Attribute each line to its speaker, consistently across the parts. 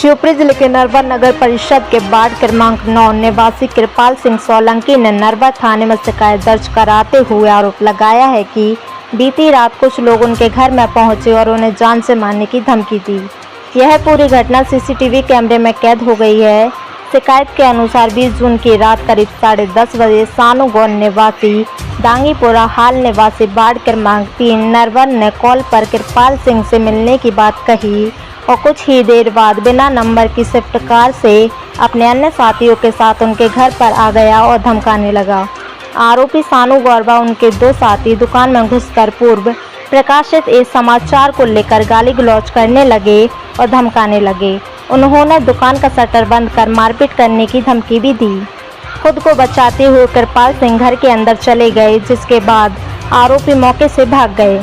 Speaker 1: शिवपुरी जिले के नरवर नगर परिषद के वार्ड क्रमांक 9 निवासी कृपाल सिंह सोलंकी ने नरवर थाने में शिकायत दर्ज कराते हुए आरोप लगाया है कि बीती रात कुछ लोग उनके घर में पहुंचे और उन्हें जान से मारने की धमकी दी। यह पूरी घटना सीसीटीवी कैमरे में कैद हो गई है। शिकायत के अनुसार 20 जून की रात करीब 10:30 बजे सानूगौर निवासी दांगीपुरा हाल निवासी वार्ड क्रमांक 3 नरवर ने कॉल पर कृपाल सिंह से मिलने की बात कही और कुछ ही देर बाद बिना नंबर की स्विफ्ट कार से अपने अन्य साथियों के साथ उनके घर पर आ गया और धमकाने लगा। आरोपी सानू गौर व उनके 2 साथी दुकान में घुसकर पूर्व प्रकाशित इस समाचार को लेकर गाली गलौज करने लगे और धमकाने लगे। उन्होंने दुकान का शटर बंद कर मारपीट करने की धमकी भी दी। खुद को बचाते हुए कृपाल सिंह घर के अंदर चले गए, जिसके बाद आरोपी मौके से भाग गए।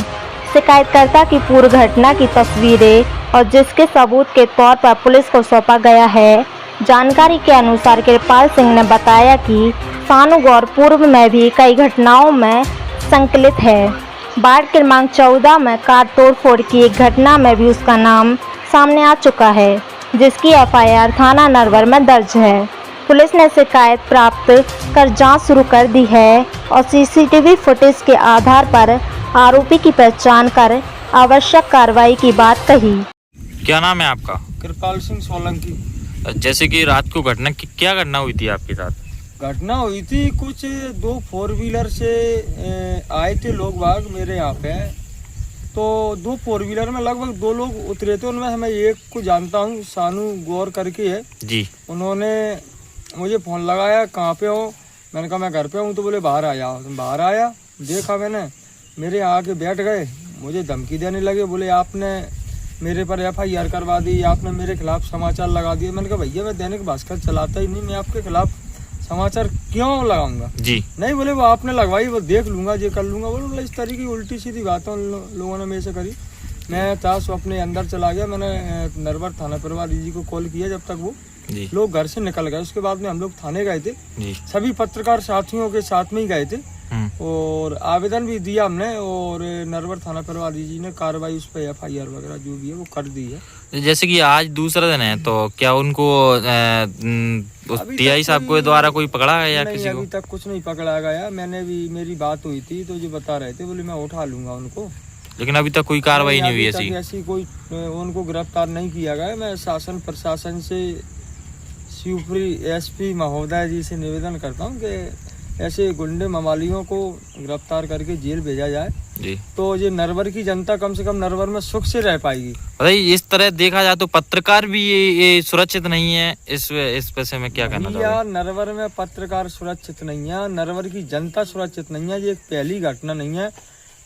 Speaker 1: शिकायतकर्ता की पूर्व घटना की तस्वीरें और जिसके सबूत के तौर पर पुलिस को सौंपा गया है। जानकारी के अनुसार कृपाल सिंह ने बताया कि सानू गौर पूर्व में भी कई घटनाओं में संकलित है। वार्ड क्रमांक 14 में कार तोड़फोड़ की एक घटना में भी उसका नाम सामने आ चुका है, जिसकी एफआईआर थाना नरवर में दर्ज है। पुलिस ने शिकायत प्राप्त कर जांच शुरू कर दी है और सीसीटीवी फुटेज के आधार पर आरोपी की पहचान कर आवश्यक कार्रवाई की बात कही।
Speaker 2: क्या नाम है आपका?
Speaker 3: कृपाल सिंह सोलंकी।
Speaker 2: जैसे कि रात को क्या घटना हुई थी आपके साथ?
Speaker 3: घटना हुई थी, कुछ 2 4 व्हीलर से आए थे लोग बाग मेरे यहाँ पे। तो 2 4 व्हीलर में लगभग 2 लोग उतरे थे। उनमें मैं एक को जानता हूँ, सानू गौर करके है
Speaker 2: जी।
Speaker 3: उन्होंने मुझे फोन लगाया, कहाँ पे हो? मैंने कहा मैं घर पे हूँ। तो बोले बाहर आया। बाहर आया, देखा मैंने, मेरे आके बैठ गए, मुझे धमकी देने लगे। बोले आपने मेरे पर एफआईआर करवा दी, आपने मेरे खिलाफ समाचार लगा दिए। मैंने कहा भैया मैं दैनिक भास्कर चलाता ही नहीं, मैं आपके खिलाफ समाचार क्यों लगाऊंगा जी। नहीं, बोले वो आपने लगवाई, वो देख लूंगा, ये कर लूंगा। बोले इस तरीके की उल्टी सीधी बातें उन लोगों ने मेरे से करी। मैं ताश अपने अंदर चला गया। मैंने नरवर थाना प्रभारी जी को कॉल किया, जब तक वो लोग घर से निकल गए। उसके बाद में हम लोग थाने गए थे, सभी पत्रकार साथियों के साथ में ही गए थे और आवेदन भी दिया हमने। और नरवर थाना प्रभारी जी ने कार्रवाई उस पर एफआईआर वगैरह जो भी है वो कर दी है।
Speaker 2: जैसे कि आज दूसरा दिन है, तो क्या उनको टीआई साहब के द्वारा कोई पकड़ा गया या किसी को?
Speaker 3: अभी तक कुछ नहीं पकड़ा गया। मैंने भी, मेरी बात हुई थी तो जो बता रहे थे, बोले मैं उठा लूंगा उनको,
Speaker 2: लेकिन अभी तक कोई कार्रवाई नहीं हुई
Speaker 3: ऐसी कोई उनको गिरफ्तार नहीं किया गया। मैं शासन प्रशासन से शिवपुरी एसपी महोदय जी से निवेदन करता हूँ कि ऐसे गुंडे मवालियों को गिरफ्तार करके जेल भेजा जाए जी। तो ये नरवर की जनता कम से कम नरवर में सुख से रह पाएगी।
Speaker 2: भाई इस तरह देखा जाए तो पत्रकार भी ये सुरक्षित नहीं है। इस विषय में क्या कहना चाहोगे?
Speaker 3: नरवर में पत्रकार सुरक्षित नहीं है, नरवर की जनता सुरक्षित नहीं है। ये एक पहली घटना नहीं है।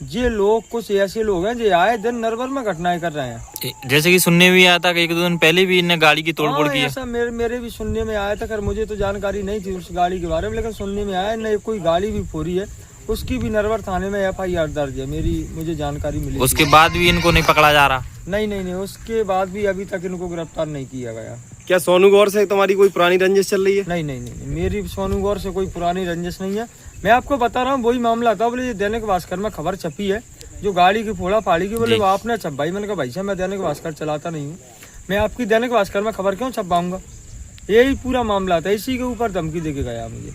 Speaker 3: ये लोग, कुछ ऐसे लोग हैं जो आए दिन नरवर में घटनाएं कर रहे हैं।
Speaker 2: जैसे कि सुनने में आया था कि 1-2 दिन पहले भी इनने गाड़ी की तोड़फोड़ की है।
Speaker 3: ऐसा मेरे भी सुनने में आया था, खैर मुझे तो जानकारी नहीं थी उस गाड़ी के बारे में, लेकिन सुनने में आया न कोई गाड़ी भी फोड़ी है, उसकी भी नरवर थाने में एफआईआर दर्ज है। मुझे जानकारी मिली।
Speaker 2: उसके बाद भी इनको नहीं पकड़ा जा रहा?
Speaker 3: नहीं, उसके बाद भी अभी तक इनको गिरफ्तार नहीं किया गया।
Speaker 4: क्या सोनू गौर से तुम्हारी कोई पुरानी रंजिश चल रही है?
Speaker 3: नहीं, मेरी सोनू गौर से कोई पुरानी रंजिश नहीं है। मैं आपको बता रहा हूँ, वही मामला था। बोले दैनिक भास्कर में खबर छपी है जो गाड़ी की फोड़ा फाड़ी की, बोले वो आपने छपाई। मैंने कहा भाई साहब मैं दैनिक भास्कर चलाता नहीं हूँ, मैं आपकी दैनिक भास्कर में खबर क्यों छपाऊंगा? यही पूरा मामला था, इसी के ऊपर धमकी देके गया मुझे।